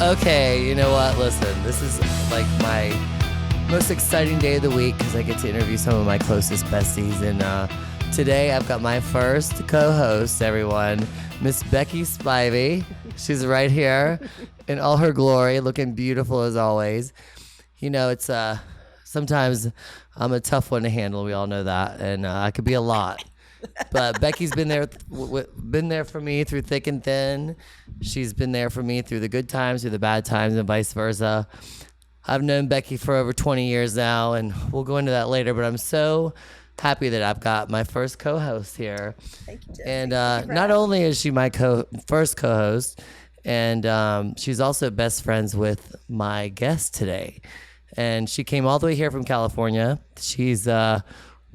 Okay, you know what? Listen, this is like my most exciting day of the week because I get to interview some of my closest besties. And today I've got my first co-host, everyone, Miss Becky Spivey. She's right here in all her glory, looking beautiful as always. You know, it's sometimes I'm a tough one to handle. We all know that, and I could be a lot. But Becky's been there for me through thick and thin. She's been there for me through the good times, through the bad times, and vice versa. I've known Becky for over 20 years now, and we'll go into that later. But I'm so happy that I've got my first co-host here. Thank you, Jesse. And not only is she my first co-host, and she's also best friends with my guest today. And she came all the way here from California. She's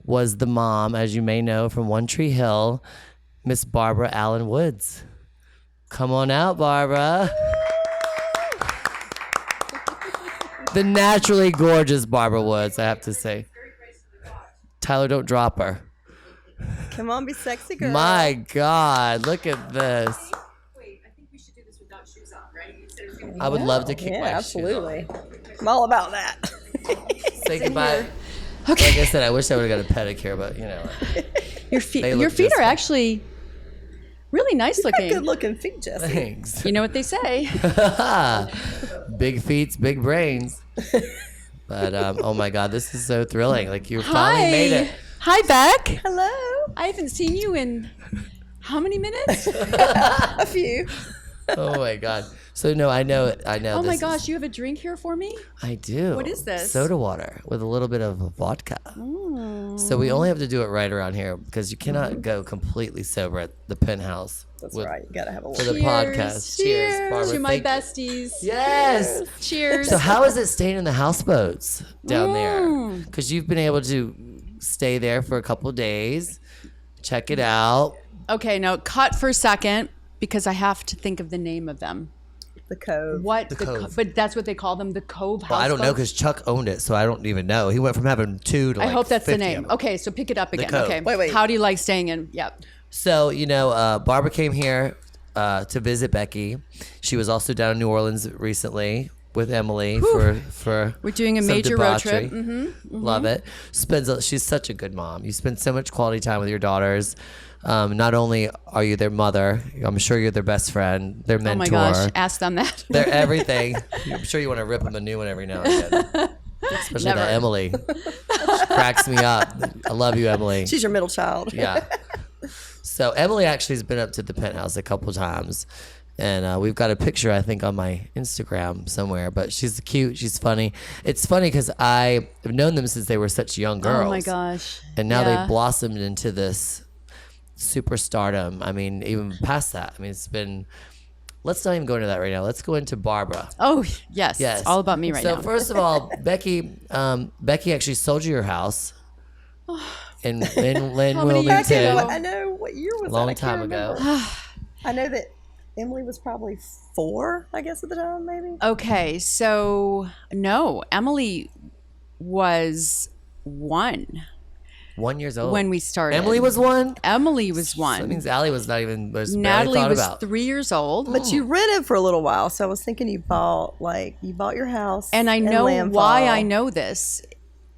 was the mom, as you may know, from One Tree Hill, Miss Barbara Alyn Woods. Come on out, Barbara. The naturally gorgeous Barbara Woods, I have to say. Tyler, don't drop her. Come on, be sexy, girl. My God, look at this. Wait, I think we should do this without shoes on, right? I would love to kick my absolutely. I'm all about that. Say goodbye. Okay. Like I said, I wish I would have got a pedicure, but you know. Your feet just are fine. actually really nice looking. Good looking feet, Jesse. Thanks. You know what they say. Big feet, big brains. But oh my God, this is so thrilling. Like you finally made it. Hi, Beck. Hello. I haven't seen you in how many minutes? A few. Oh my God. So no, I know. Oh my gosh, you have a drink here for me? I do. What is this? Soda water with a little bit of vodka. So we only have to do it right around here because you cannot go completely sober at the Penthouse. That's right. You gotta have a For little. the podcast. Cheers, Barbara. To my Thank you. besties. Yes. Cheers. So how is it staying in the houseboats down there? Because you've been able to stay there for a couple of days, check it out. Okay, now cut for a second because I have to think of the name of them. The Cove. What? The Cove. But that's what they call them, the Cove houseboats? Well, I don't know because Chuck owned it, so I don't even know. He went from having 2 to I like hope that's the 50 of name. them. Okay, so pick it up again. Cove. Okay. Wait. How do you like staying in? Yep. So, you know, Barbara came here to visit Becky. She was also down in New Orleans recently with Emily for We're doing a some major road debauchery. trip. Love it. She's such a good mom. You spend so much quality time with your daughters. Not only are you their mother, I'm sure you're their best friend, their mentor. Oh my gosh, ask them that. They're everything. I'm sure you want to rip them a new one every now and again. Especially Never. that Emily. She cracks me up. I love you, Emily. She's your middle child. Yeah. So Emily actually has been up to the Penthouse a couple times. And we've got a picture, I think, on my Instagram somewhere. But she's cute. She's funny. It's funny because I've known them since they were such young girls. Oh my gosh. And now Yeah. they've blossomed into this superstardom. I mean, even past that. I mean, it's been... Let's not even go into that right now. Let's go into Barbara. Oh, yes. Yes. It's all about me right now. So first of all, Becky actually sold you your house in many years Wilmington. ago? I know what year was that? Long I can't time ago. remember. I know that Emily was probably 4, I guess, at the time, maybe. Okay, so no, Emily was 1 1 year old. when we started. Emily was 1? Emily was So 1. that means Allie was not even barely Natalie thought was about. 3 years old. But you rented for a little while, so I was thinking you bought your house. And I in know Landfall. why I know this.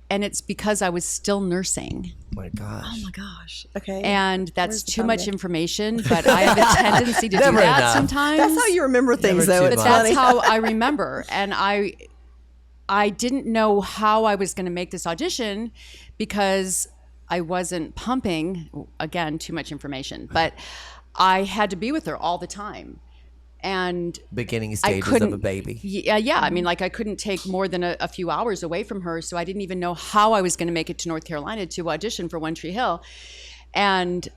And it's because I was still nursing. Oh my gosh. Oh my gosh. Okay. And that's Where's the too much thumbnail? information, but I have a tendency to do Never that enough. sometimes. That's how you remember things, Never though. too It's much. That's funny. how I remember. And I didn't know how I was going to make this audition because I wasn't pumping, again, too much information, but I had to be with her all the time. And Beginning I stages couldn't, of a baby. Yeah. I mean, like I couldn't take more than a few hours away from her. So I didn't even know how I was going to make it to North Carolina to audition for One Tree Hill. And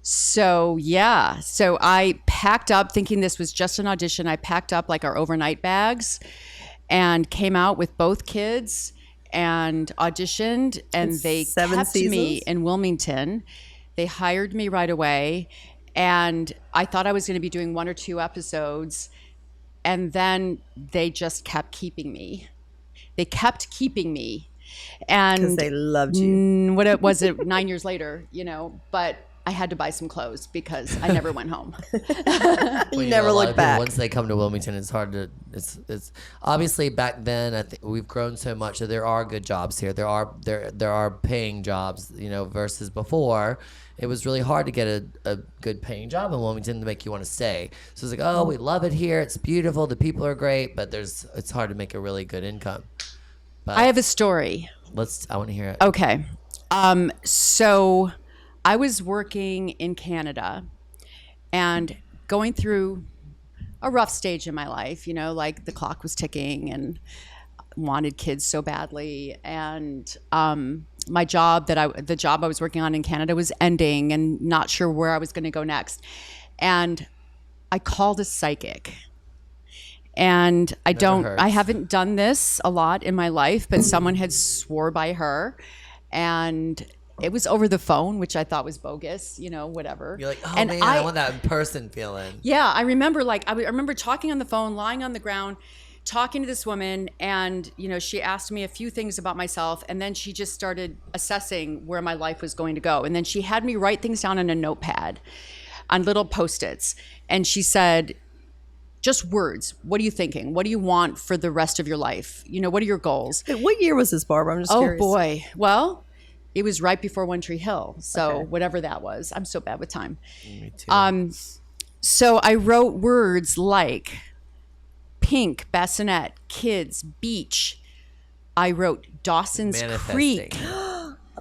so I packed up thinking this was just an audition. I packed up like our overnight bags and came out with both kids and auditioned, and they 7 kept me seasons? in Wilmington. They hired me right away, and I thought I was going to be doing 1 or 2 episodes, and then they just kept keeping me. They kept keeping me, and Because they loved you. what was it 9 years later, you know, but I had to buy some clothes because I never went home. You know, never a lot look of people, back. once they come to Wilmington, it's hard to. It's obviously back then. I think we've grown so much that there are good jobs here. There are paying jobs, you know, versus before. It was really hard to get a good paying job in Wilmington to make you want to stay. So it's like, oh, we love it here. It's beautiful. The people are great, but it's hard to make a really good income. But I have a story. I want to hear it. Okay. So I was working in Canada and going through a rough stage in my life, you know, like the clock was ticking and wanted kids so badly. And the job I was working on in Canada was ending and not sure where I was going to go next. And I called a psychic. And I haven't done this a lot in my life, but someone had swore by her, and it was over the phone, which I thought was bogus, you know, whatever. You're like, oh and man, I want that in person feeling. Yeah, I remember I remember talking on the phone, lying on the ground, talking to this woman, and you know, she asked me a few things about myself, and then she just started assessing where my life was going to go. And then she had me write things down on a notepad, on little Post-its, and she said, just words. What are you thinking? What do you want for the rest of your life? You know, what are your goals? What year was this, Barbara? I'm just curious. Oh boy. Well, it was right before One Tree Hill. So Okay. whatever that was. I'm so bad with time. Me too. So I wrote words like pink, bassinet, kids, beach. I wrote Dawson's Creek.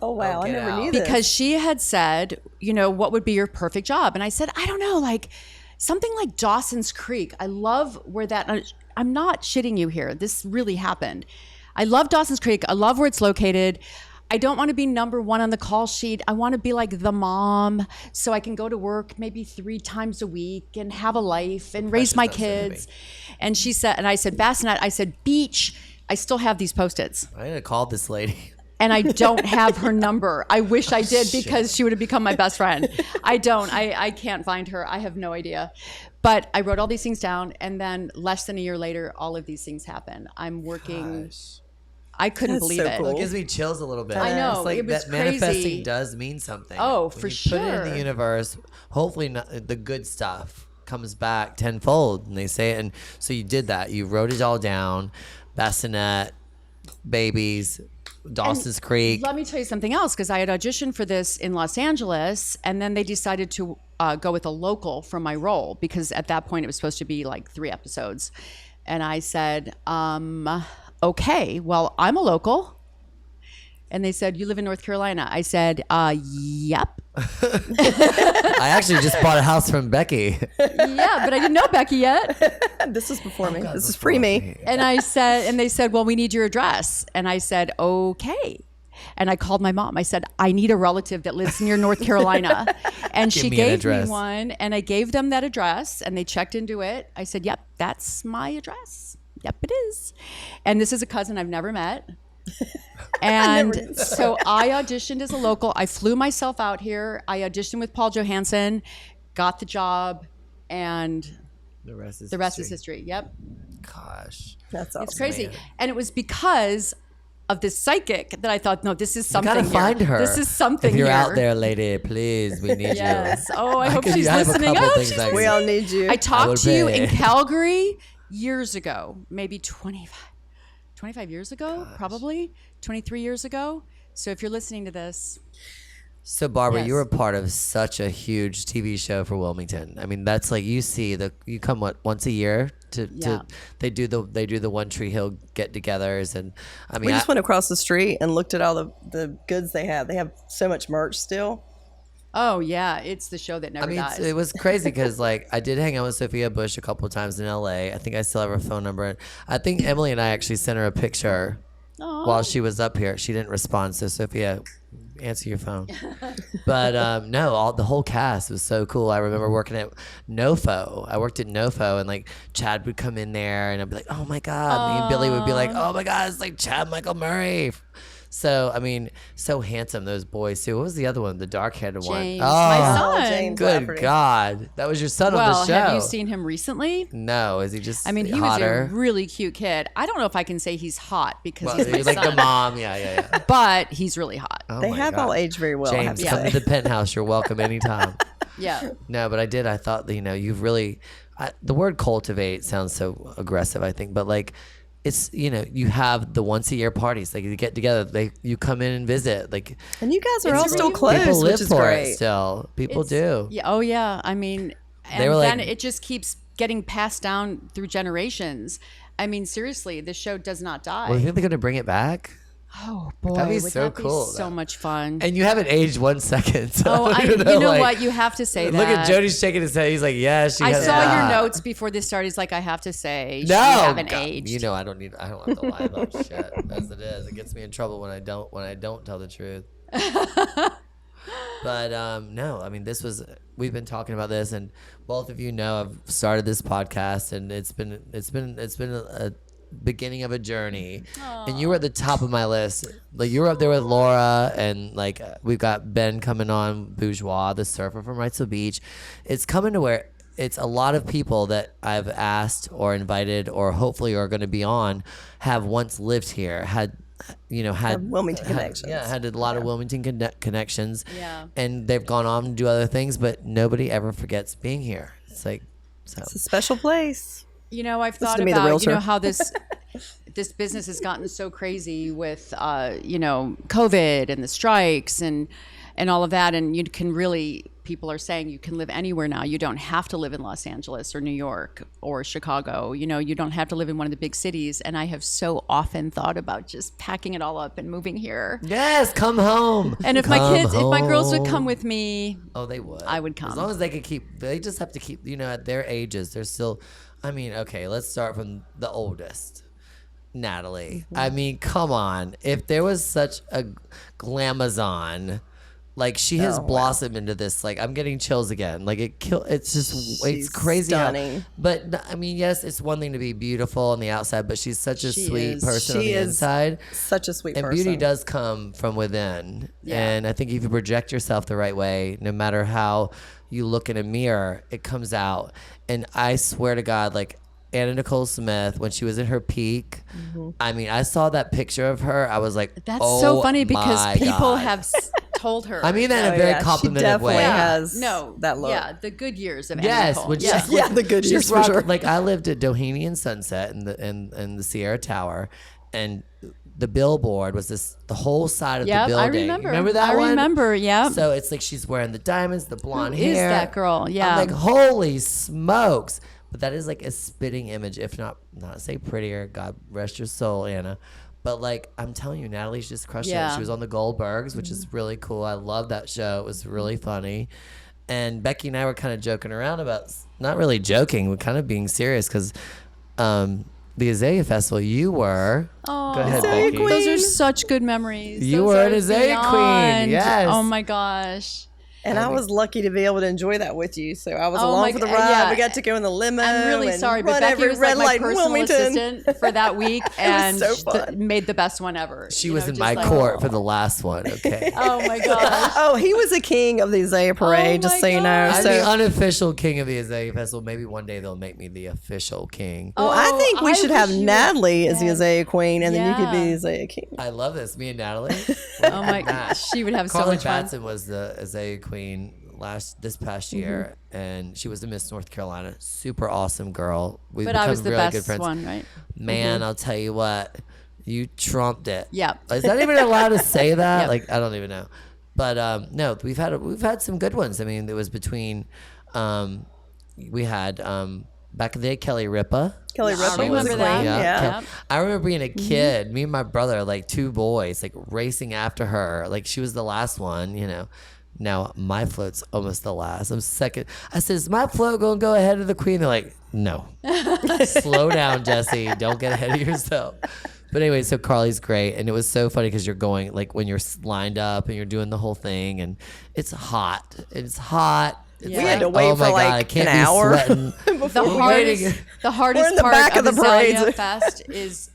Oh, wow. I get never out. knew this. Because she had said, you know, what would be your perfect job? And I said, I don't know, like something like Dawson's Creek. I love where I'm not shitting you here. This really happened. I love Dawson's Creek. I love where it's located. I don't want to be number one on the call sheet. I want to be like the mom so I can go to work maybe 3 times a week and have a life and raise my kids. And she said, and I said, bassinet. I said, beach. I still have these Post-its. I need to call this lady. And I don't have her number. I wish I did because she would have become my best friend. I don't. I can't find her. I have no idea. But I wrote all these things down, and then less than a year later, all of these things happen. I'm working. Gosh. I couldn't That's believe so it. cool. It gives me chills a little bit. I know, It's like it was that manifesting crazy. does mean something. Oh, When for you put it in sure. the universe, hopefully the good stuff comes back tenfold, and they say it. And so you did that. You wrote it all down. Bassinet, babies, Dawson's Creek. Let me tell you something else, because I had auditioned for this in Los Angeles, and then they decided to go with a local for my role, because at that point it was supposed to be like 3 episodes. And I said, okay, well, I'm a local. And they said, you live in North Carolina. I said, yep. I actually just bought a house from Becky. Yeah, but I didn't know Becky yet. This is before me. God, This is before pre-me. And they said, well, we need your address. And I said, okay. And I called my mom. I said, I need a relative that lives near North Carolina. And Give she me an gave me address. one, and I gave them that address, and they checked into it. I said, yep, that's my address. Yep, it is. And this is a cousin I've never met. And so I auditioned as a local. I flew myself out here. I auditioned with Paul Johansson, got the job, and The rest is history. Yep. Gosh. That's awesome. It's crazy. Man. And it was because of this psychic that I thought, no, this is something You gotta here. find her. This is something If you're here. out there, lady, please, we need Yes. you. Oh, I hope could- she's I have a listening. couple Oh, things she's I could- We all need you. I talked would to you pay. in Calgary years ago, maybe 25 years ago, probably 23 years ago. So if you're listening to this, So Barbara, Yes. you were part of such a huge TV show for Wilmington. I mean, that's like you come once a year Yeah. they do the One Tree Hill get-togethers, and I mean We just went across the street and looked at all the goods they have. They have so much merch still. oh yeah, it's the show that never I mean, dies. it was crazy because like I did hang out with Sophia Bush a couple of times in LA. I think I still have her phone number. And I think Emily and I actually sent her a picture while she was up here. She didn't respond, so Sophia, answer your phone. But no, the whole cast was so cool. I remember working at Nofo. I worked at Nofo, and like Chad would come in there, and I'd be like, "Oh my god!" Me and Billy would be like, "Oh my god, it's like Chad Michael Murray." So I mean, so handsome, those boys too. What was the other one? The dark-headed one. James, Oh, my son. James good Lafferty. God, that was your son on well, the show. have you seen him recently? No, is he just? I mean, he hotter? was a really cute kid. I don't know if I can say he's hot because Well, he's my like son, the mom, yeah. but he's really hot. Oh They my have God. all aged very well. I have James, to come say. to the penthouse. You're welcome anytime. Yeah. No, but I thought, you've really, the word cultivate sounds so aggressive, I think, but like, it's, you have the once a year parties, like you get together, you come in and visit, like, And you guys are all It's still really- close, people live which is for great. it still. People It's- do. Yeah. Oh, yeah. I mean, and were then like- it just keeps getting passed down through generations. I mean, seriously, the show does not die. Well, you think they're going to bring it back? Oh boy, That'd be would so that be cool, so though. much fun. And you haven't aged 1 second. So Oh, I you don't know, know like, what? You have to say Look that. at Jody's shaking his head. He's like, yeah, she I has saw your not. notes before this started. He's like, I have to say, No, you haven't God, aged. I don't have to lie about shit as it is. It gets me in trouble when I don't tell the truth. But no, I mean, we've been talking about this, and both of you know I've started this podcast, and it's been a beginning of a journey. And you were at the top of my list. Like, you were up there with Laura, and like we've got Ben coming on, Bourgeois, the surfer from Wrightsville Beach. It's coming to where it's a lot of people that I've asked or invited or hopefully are going to be on have once lived here, had Wilmington connections. had a lot of Wilmington connections. Yeah. And they've gone on to do other things, but nobody ever forgets being here. It's like, so. It's a special place. You know, I've Listen thought to me, the about realtor. how this business has gotten so crazy with COVID and the strikes and all of that, and you can really, people are saying you can live anywhere now. You don't have to live in Los Angeles or New York or Chicago. You don't have to live in one of the big cities. And I have so often thought about just packing it all up and moving here. Yes, come home. And if my girls would come with me, Oh, they would. I would come. As long as they could they just have to keep, at their ages, they're still, okay, let's start from the oldest. Natalie. I mean, come on. If there was such a glamazon, like she has blossomed into this, like I'm getting chills again. Like it's just, it's She's crazy. how- stunning. but I mean, yes, it's one thing to be beautiful on the outside, but she's such a She sweet is. person on She the is inside. Such a sweet And person. beauty does come from within. Yeah. And I think if you project yourself the right way, no matter how you look in a mirror, it comes out. And I swear to God, like Anna Nicole Smith, when she was in her peak, I mean, I saw that picture of her. I was like, that's oh, so funny because my people God. have told her. I mean that in a Oh, very yeah, she complimented definitely way. has no, that look. Yeah, the good years of Anna Yes, Nicole. which Yeah. she's Yeah, the good she's years for rocked- sure. Like I lived at Doheny and Sunset in the Sierra Tower, and the billboard was the whole side of Yep, the I building. remember. Remember that I one? remember, yep. So it's like she's wearing the diamonds, the blonde Who is hair. that girl? Yeah. I'm like, holy smokes. But that is like a spitting image, if not say prettier. God rest your soul, Anna. But like, I'm telling you, Natalie's just crushed it. Yeah. She was on the Goldbergs, which is really cool. I love that show. It was really funny. And Becky and I were kind of joking around about, not really joking, we're kind of being serious because the Azalea Festival, you were. Oh, Go ahead, Azalea Becky. Queen. those are such good memories. You Those were are an Azalea Queen, beyond- yes. Oh my gosh. And I was lucky to be able to enjoy that with you. So I was Oh along my for the g- ride. yeah. We got to go in the limo. I'm really and sorry, but run Becky every was red like my light in personal Wilmington. assistant for that week, and so fun. made the best one ever. She You was know, in just my like- court for the last one, okay? Oh my gosh. Oh, he was a king of the Azalea Parade, Oh just my so you know. God. I'm So, the unofficial king of the Azalea Festival. Maybe one day they'll make me the official king. well, I Oh, think we should have wish you- Natalie as the Yeah. Azalea Queen, and then you could be Yeah. the Azalea King. I love this. Me and Natalie. Oh my gosh. She would have so Carly much fun. Batson was the Azalea Queen this past year, Mm-hmm. and she was the Miss North Carolina. Super awesome girl. We've But become I was the really good best friends. one, right? Man, I'll tell you what, you trumped it. Yeah. Is that even allowed to say that? Yep. Like, I don't even know. But no, we've had some good ones. I mean, it was between we had back in the day Kelly Ripa. Kelly Yeah, I Ripa was a remember queen. that. Yeah. Yep. I remember being a kid, me and my brother, like two boys, like racing after her. Like she was the last one, you know. Now my float's almost the last. I'm second. I said, is my float gonna go ahead of the queen? They're like, no. Slow down, Jesse. Don't get ahead of yourself. But anyway, so Carly's great. And it was so funny because you're going, like when you're lined up and you're doing the whole thing, and it's hot. It's hot. It's Yeah. We had to wait oh for my like God, I can't an be hour sweating. The we hardest, waiting. the hardest We're in the part back of of the Azalea parade. Fest is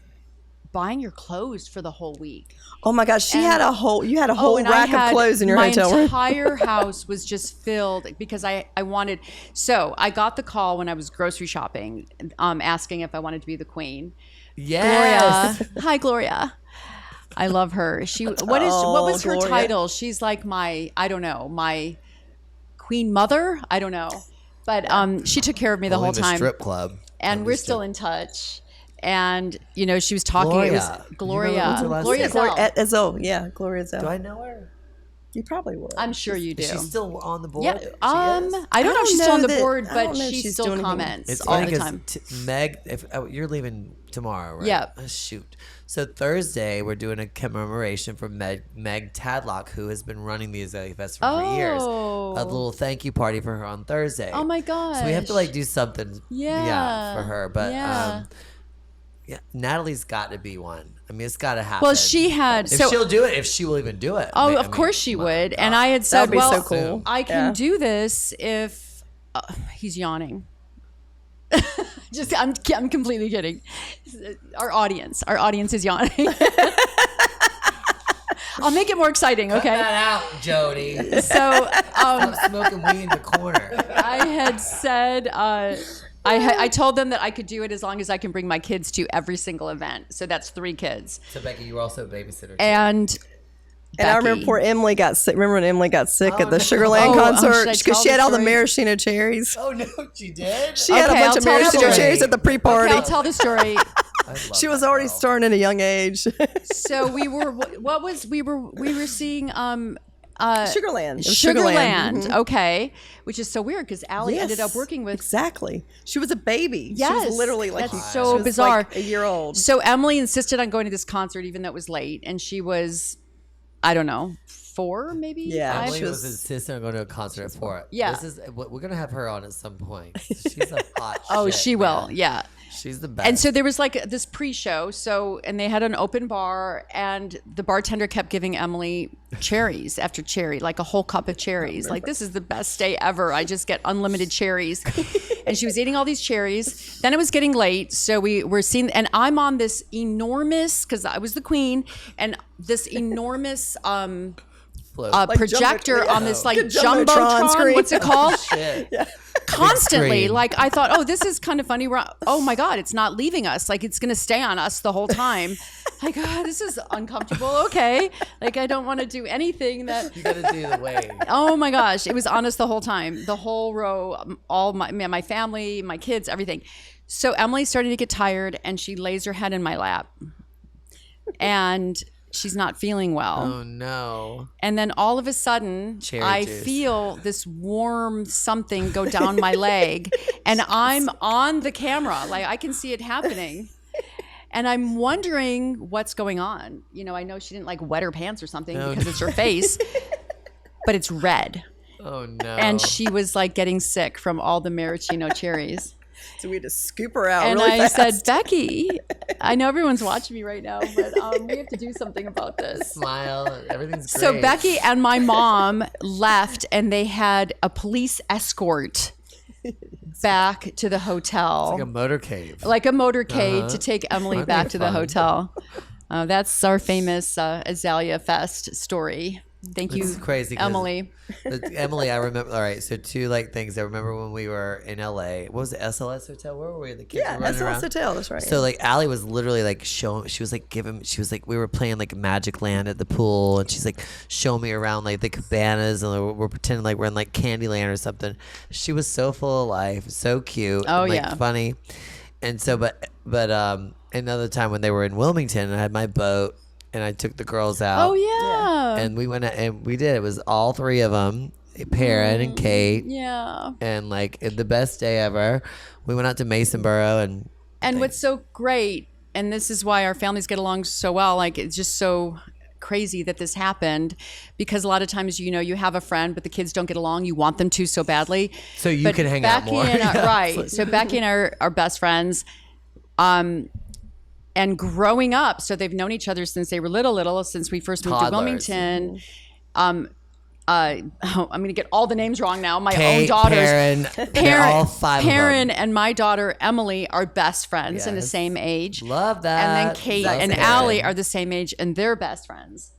buying your clothes for the whole week. Oh my gosh, you had a whole and rack I had of clothes in your my hotel room. entire house was just filled because I wanted. So I got the call when I was grocery shopping, asking if I wanted to be the queen. Yes. Gloria, hi Gloria. I love her. What was her Gloria. title? She's like my queen mother. I don't know, but she took care of me the Only whole time. Strip club. And Only we're strip- still in touch. And she was talking. It was Gloria. Gloria. What's her last Gloria name? Zell. Azalea. Yeah, Gloria Zell. Do I know her? You probably would. I'm sure you do. Is she still on the board? Yeah. She is? I don't know if don't she's know still on the that- board, I but don't know if she she's still doing anything. comments It's all funny the 'cause time. Meg, if you're leaving tomorrow, right? Yeah. Shoot. So Thursday we're doing a commemoration for Meg Tadlock, who has been running the Azalea Festival for years. Oh. A little thank you party for her on Thursday. Oh my gosh. So we have to like do something, for her. But Yeah. Natalie's got to be one. I mean, it's got to happen. Well, she had If she'll do it, if she will even do it. Oh, I of mean, course she my would. God. And I had said, That'd be well, so cool. I can Yeah. do this if he's yawning. I'm completely kidding. Our audience is yawning. I'll make it more exciting, okay? Cut that out, Jody. So Stop smoking weed in the corner. I had said, I told them that I could do it as long as I can bring my kids to every single event. So that's 3 kids. So Becky, you were also a babysitter. Too. And I remember Becky. poor Emily got sick. Remember when Emily got sick Oh, at the no. Sugarland Oh, concert? should I Because tell she had the all the story? maraschino cherries. Oh no, she did. She had a Okay, bunch I'll of tell the maraschino story. cherries at the pre-party. Okay, I'll tell the story. I love She was that already girl. starting at a young age. So we were seeing Sugarland. It was Sugarland, Mhm. okay, which is so weird because Allie ended up working with. Exactly. She was a baby. She Yes, was literally like that's she so was bizarre. like a year old. So Emily insisted on going to this concert even though it was late, and she was, I don't know, 4 maybe. Yeah, 5? Emily she was was- insisting on going to a concert for it. Yeah. This is we're gonna have her on at some point. She's a hot. Oh, shit, she will. man. Yeah. She's the best. And so there was like this pre-show, and they had an open bar, and the bartender kept giving Emily cherries after cherry, like a whole cup of cherries. Like, this is the best day ever. I just get unlimited cherries. And she was eating all these cherries. Then it was getting late, so we were seeing, and I'm on this enormous, because I was the queen, and this enormous Float. projector on this like Jumbotron jumbotron. screen. What's it called? Shit. Constantly. screen. Like I thought, oh, this is kind of funny. Oh my God, it's not leaving us. Like it's gonna stay on us the whole time. Like, this is uncomfortable. Okay. Like I don't want to do anything that. You gotta do the wave. Oh my gosh, it was on us the whole time. The whole row, all my family, my kids, everything. So Emily started to get tired, and she lays her head in my lap, and she's not feeling well. Oh no. And then all of a sudden, Cherry I juice. feel this warm something go down my leg, and I'm on the camera. Like I can see it happening. And I'm wondering what's going on. You know, I know she didn't like wet her pants or something because it's her face, but it's red. Oh no. And she was like getting sick from all the maraschino cherries. So we had to scoop her out And really I fast. said, Becky, I know everyone's watching me right now, but we have to do something about this. Smile. Everything's great. So Becky and my mom left, and they had a police escort back to the hotel, like a motorcade. like a motorcade to take Emily That'd back be to the fun. hotel. That's our famous Azalea Fest story. Thank you, It's crazy, 'cause Emily. Emily, I remember. All right, so 2 like things. I remember when we were in LA. What was it? SLS Hotel? Where were we? The kids Yeah, were running SLS around. Hotel. That's right. So like Allie was literally like showing. She was like giving. She was like we were playing like Magic Land at the pool, and she's like showing me around like the cabanas, and we're pretending like we're in like Candyland or something. She was so full of life, so cute. Oh, and, like, yeah. funny. And so, but another time when they were in Wilmington, I had my boat, and I took the girls out. Oh yeah. And we went and we did. It was all 3 of them, Perrin and Kate, Yeah. and like the best day ever. We went out to Masonboro And what's so great, and this is why our families get along so well, like it's just so crazy that this happened, because a lot of times, you know, you have a friend, but the kids don't get along. You want them to so badly. so you But can hang out Becky more. and Yeah. right. So Becky and I are best friends. And growing up, so they've known each other since they were little, since we first moved to Toddlers. Wilmington. I'm going to get all the names wrong now. My Kate, own daughters. Perrin, they're all 5 Perrin of them. and my daughter Emily are best friends and the Yes. same age. Love that. And then Kate Love and Perrin. Allie are the same age and they're best friends.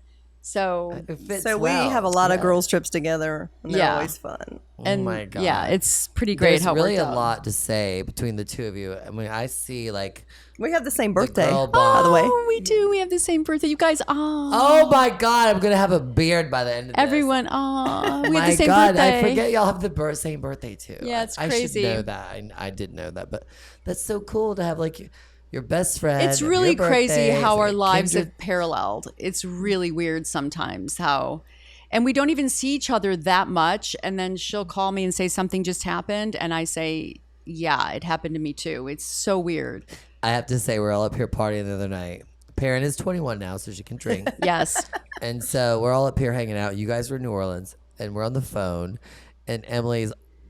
So It fits So we well. have a lot of Yeah. girls trips together, and they're Yeah. always fun. Oh my God. yeah, it's pretty great There's how it really worked a out. lot to say between the two of you. I mean, I see like We have the same birthday, girl by the way. Oh, we do. We have the same birthday. You guys, oh my God, I'm gonna have a beard by the end of this. everyone, we My have the same God, birthday. I forget y'all have the same birthday too. Yeah, it's I crazy. should know that. I did know that, but that's so cool to have like your best friend. It's and really your crazy birthdays, how like our a lives kindred- have paralleled. It's really weird sometimes how, and we don't even see each other that much. And then she'll call me and say something just happened, and I say, yeah, it happened to me too. It's so weird. I have to say, we're all up here partying the other night. Perrin is 21 now, so she can drink. Yes. And so we're all up here hanging out. You guys were in New Orleans, and we're on the phone, and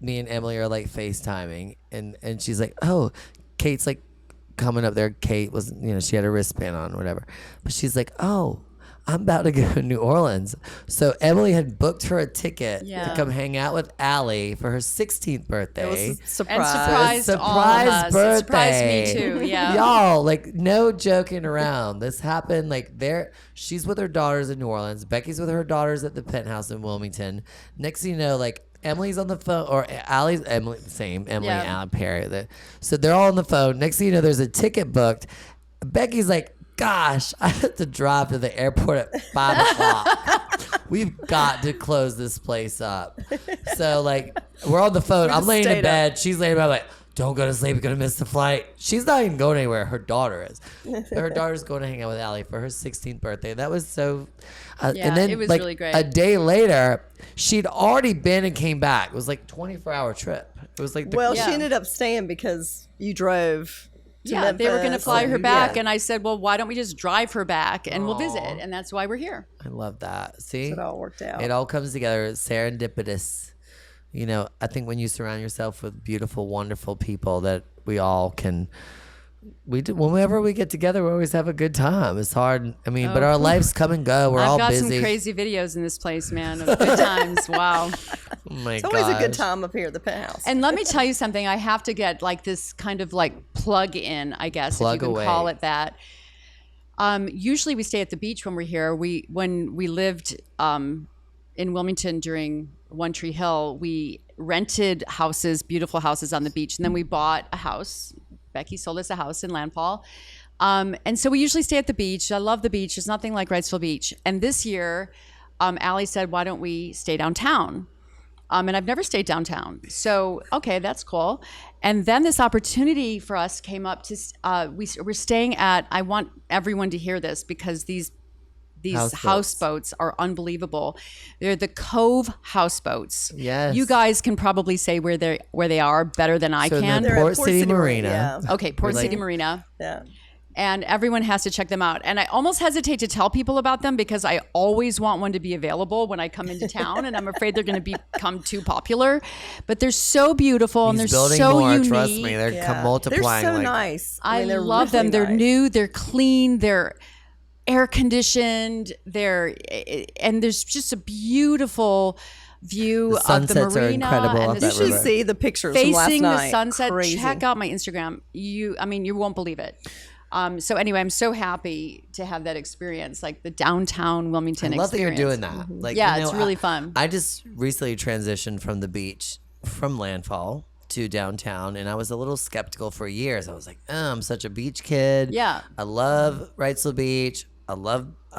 me and Emily are like FaceTiming, and she's like, oh, Kate's like coming up there. Kate was, she had a wristband on, whatever. But she's like, oh, I'm about to go to New Orleans. So Emily had booked her a ticket to Yeah. come hang out with Allie for her 16th birthday. It was a And surprise. surprised all of us. birthday. It surprised me too. Yeah. Y'all, like, no joking around. This happened like she's with her daughters in New Orleans. Becky's with her daughters at the penthouse in Wilmington. Next thing you know, like, Emily's on the phone, or Allie's, Emily, same, Emily, Yeah. Allie, Perry. So they're all on the phone. Next thing you know, there's a ticket booked. Becky's like, gosh, I have to drive to the airport at 5 o'clock. We've got to close this place up. So, like, we're on the phone. I'm just laying in stayed bed. She's laying in bed, like, don't go to sleep. You're going to miss the flight. She's not even going anywhere. Her daughter is. Her daughter's going to hang out with Allie for her 16th birthday. That was so. Yeah, and then, it was like, really great. a day later, she'd already been and came back. It was like a 24-hour trip. It was like the Well, Yeah. she ended up staying because you drove to Yeah, they were going to Memphis. fly her back, Yeah. and I said, well, why don't we just drive her back and we'll visit? And that's why we're here. I love that. See? It all worked out. It all comes together. It's serendipitous. I think when you surround yourself with beautiful, wonderful people that we all can. Whenever we get together, we always have a good time. It's hard. I mean, but our lives come and go. We're I've all got busy. some crazy videos in this place, man, of good times. Wow. Oh my It's always a good gosh. time up here at the penthouse. And let me tell you something. I have to get like this kind of like plug in, I guess, Plug if you can away. call it that. Usually we stay at the beach when we're here. When we lived in Wilmington during One Tree Hill, we rented houses, beautiful houses on the beach, and then we bought a house. Becky sold us a house in Landfall. And so we usually stay at the beach. I love the beach. There's nothing like Wrightsville Beach. And this year, Allie said, why don't we stay downtown? And I've never stayed downtown. So, okay, that's cool. And then this opportunity for us came up to, we're staying at, I want everyone to hear this because these houseboats are unbelievable. They're the Cove houseboats. Yes. You guys can probably say where they are better than I So can. the They're at Port City Marina. Yeah. Okay, Port We're City like- Marina. Yeah. And everyone has to check them out. And I almost hesitate to tell people about them because I always want one to be available when I come into town, and I'm afraid they're going to become too popular. But they're so beautiful and He's they're building so more. unique. Trust me, they're Yeah. multiplying. They're so like, nice. I mean, they're love really them. They're nice. new. They're clean. They're air conditioned. And there's just a beautiful view The of the sunsets are marina incredible and off the You that should river. see the pictures from last facing night. the sunset. Crazy. Check out my Instagram. You won't believe it. So anyway, I'm so happy to have that experience, like the downtown Wilmington I love that experience. you're doing that. Like, Yeah, it's really fun. I just recently transitioned from the beach, from Landfall to downtown, and I was a little skeptical for years. I was like, oh, I'm such a beach kid. Yeah. I love Wrightsville Beach. I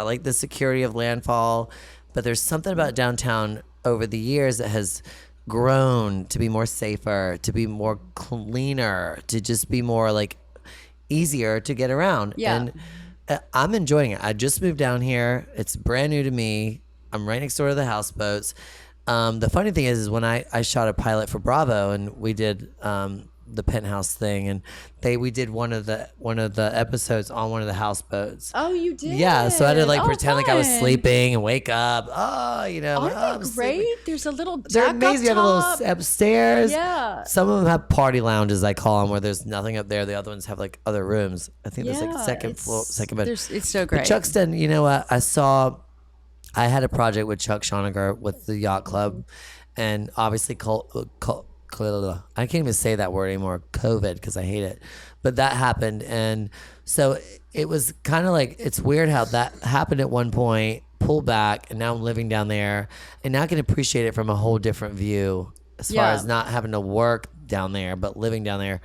like the security of Landfall, but there's something about downtown over the years that has grown to be more safer, to be more cleaner, to just be more like easier to get around. Yeah. And I'm enjoying it. I just moved down here. It's brand new to me. I'm right next door to the houseboats. The funny thing is when I shot a pilot for Bravo, and we did the penthouse thing, and we did one of the episodes on one of the houseboats. Oh, you did? Yeah, so I had to like Oh, pretend like I was fun. sleeping and wake up. Oh, you know, Aren't like, oh, they I'm great? sleeping. There's a little They're deck amazing. You up have a little top. upstairs. Yeah. Some of them have party lounges, I call them, where there's nothing up there. The other ones have like other rooms. I think there's like second floor, second bed. It's so But great. Chuck's done, you know what? I had a project with Chuck Schonager with the Yacht Club, and obviously I can't even say that word anymore, COVID, because I hate it. But that happened, and so it was kind of like, it's weird how that happened at one point, pulled back, and now I'm living down there, and now I can appreciate it from a whole different view as far as not having to work down there, but living down there.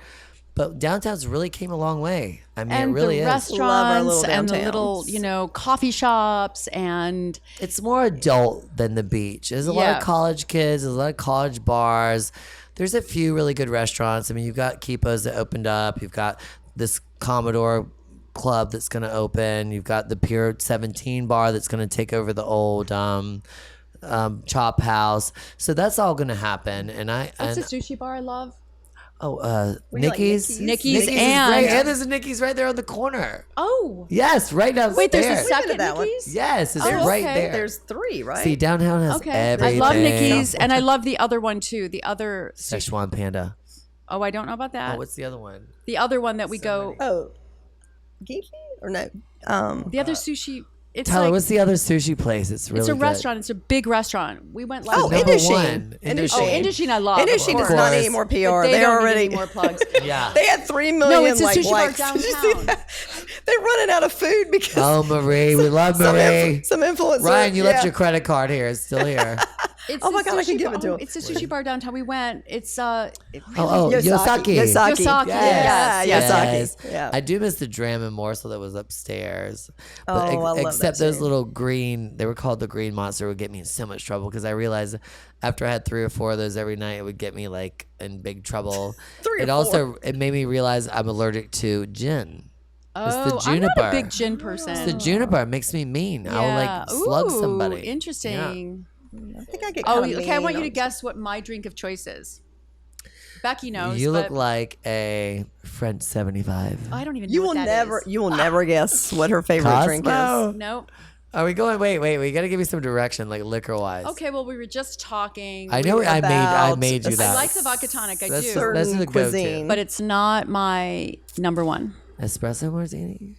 But downtown's really came a long way. I mean, And it really the is. Love our restaurants little and the downtowns. little, coffee shops and It's more adult than the beach. There's a lot Yeah. of college kids. There's a lot of college bars. There's a few really good restaurants. I mean, you've got Kipo's that opened up. You've got this Commodore Club that's going to open. You've got the Pier 17 bar that's going to take over the old Chop House. So that's all going to happen. And what's the sushi bar I love? Nikki's. Nikki's is and- great. And there's a Nikki's right there on the corner. Oh, Yes, right downstairs. wait, there's a Been to second that one. Nikki's? Yes, it's Oh, right okay. there. There's 3, right? See, downtown has Okay. everything. I love Nikki's, and I love the other one too. The other Szechuan Panda. Oh, I don't know about that. Oh, what's the other one? The other one that we go. Oh, Geeky or no? The other sushi. It's Tyler, like what's the other sushi place? It's really it's a good. restaurant. It's a big restaurant. We went last. Oh, Number Indochine. one. Indochine. Oh, Indochine, I love. Indochine of does course. not need more PR. They They don't need already any more plugs. Yeah. They had 3 million it's a like sushi bar likes. Did you see downtown. that? They're running out of food because Oh, Marie, we love some Marie. some influencer. Ryan, you yeah. left your credit card here. It's still here. It's Oh my a God, I can sushi give it bar- to him. It's a sushi bar downtown. We went. It's Oh, Yosaki. Yosaki. Yosaki. Yeah, Yes. Yosaki. Yeah. I do miss the dram and morsel that was upstairs. Oh, But I love that except those too. little green, they were called the green monster, would get me in so much trouble because I realized after I had 3 or 4 of those every night, it would get me like in big trouble. 3 or It also, it made me realize I'm allergic to gin. It's the Oh, I'm not juniper. a big gin person. It's the juniper. It makes me mean. I'll like slug Ooh, somebody. Interesting. I think I get Oh, kinda okay. I want you to mean. guess what my drink of choice is. Becky knows. You look but like a French 75. I don't even know You what will that never is. you will never guess what her favorite drink Cosmo. is. Nope. Are we going? Wait. We got to give me some direction, like liquor wise. Okay. Well, we were just talking. I know We were- I about made you a that. I like the vodka tonic. I That's do. the- that's Certain the go-to. cuisine. But it's not my number one. Espresso martini.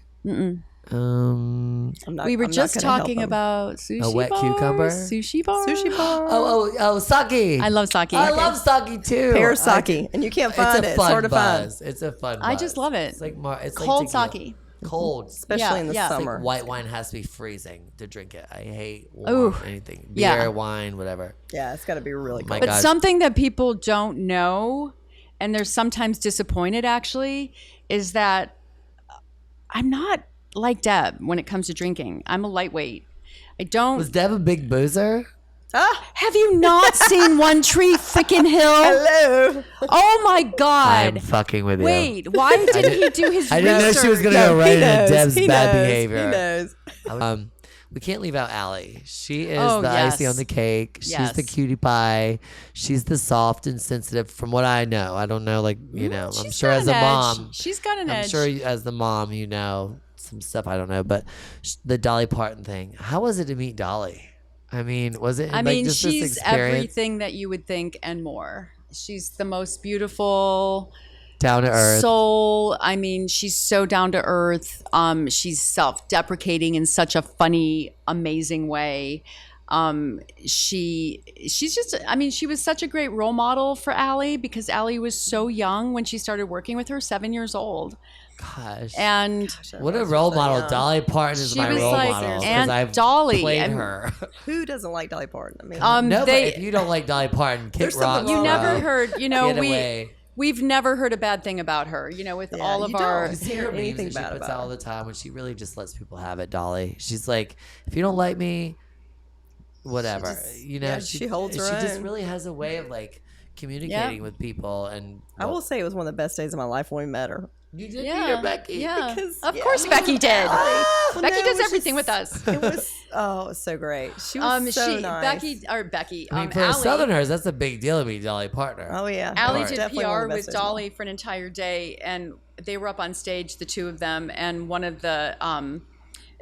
I'm not, We were I'm not just gonna help talking him. about sushi A wet bars, cucumber? Sushi bar. Sushi bar. Oh, sake. I love sake. I love sake too. Pear sake, and you can't find It's it. a It's fun hard to find, buzz. It's a fun. I buzz. just love it. It's like it's Cold like tequila. sake. Cold. especially Yeah, in the yeah. It's like summer. White wine has to be freezing to drink it. I hate warm Ooh, anything. yeah. Beer, wine, whatever. Yeah, it's got to be really My cold. But God. something that people don't know, and they're sometimes disappointed actually, is that I'm not like Deb when it comes to drinking. I'm a lightweight. I don't. Was Deb a big boozer? Have you not seen One Tree Freaking Hill? Hello. Oh my God. I'm fucking with you. Wait, why didn't he do his I didn't know she was research? gonna go right he into knows, Deb's he bad knows, behavior. He knows. We can't leave out Allie. She is Oh, the icing yes. on the cake. She's Yes. the cutie pie. She's the soft and sensitive. From what I know, I don't know. Like I'm She's sure got as an a edge. mom, She's got an I'm edge. sure as the mom, you know some stuff I don't know. But the Dolly Parton thing. How was it to meet Dolly? I mean, was it? I like, mean, just this she's experience? everything that you would think and more. She's the most beautiful Down to earth. soul. I mean, she's so down to earth. She's self-deprecating in such a funny, amazing way. She's just, I mean, she was such a great role model for Allie because Allie was so young when she started working with her, 7 years old. Gosh. And What a role model. Dolly Parton is She my was role like model. 'cause Aunt I've Dolly, played and- her. Who doesn't like Dolly Parton? I mean, No, they, but if you don't like Dolly Parton, kick There's rocks. something you wrong. never bro. heard, you know, Get away. we've never heard a bad thing about her, you know, with Yeah, all of you our, don't. You see her memes anything that she bad puts about out all her. the time when she really just lets people have it, Dolly. She's like, if you don't like me, whatever. You know, yeah, she holds her She just own. really has a way of like communicating with people. And I will say it was one of the best days of my life when we met her. you did meet yeah, her, Becky. yeah. Because, Of yeah, course I mean, Becky did. Well, Becky no, it does was everything just- with us. It was it was so great. She was so nice. Becky, I mean, for Allie, Southerners, that's a big deal to be Dolly Partner. Oh yeah, Allie It was did definitely one PR of the best with days of my life. Dolly for an entire day, and they were up on stage, the two of them, and one of the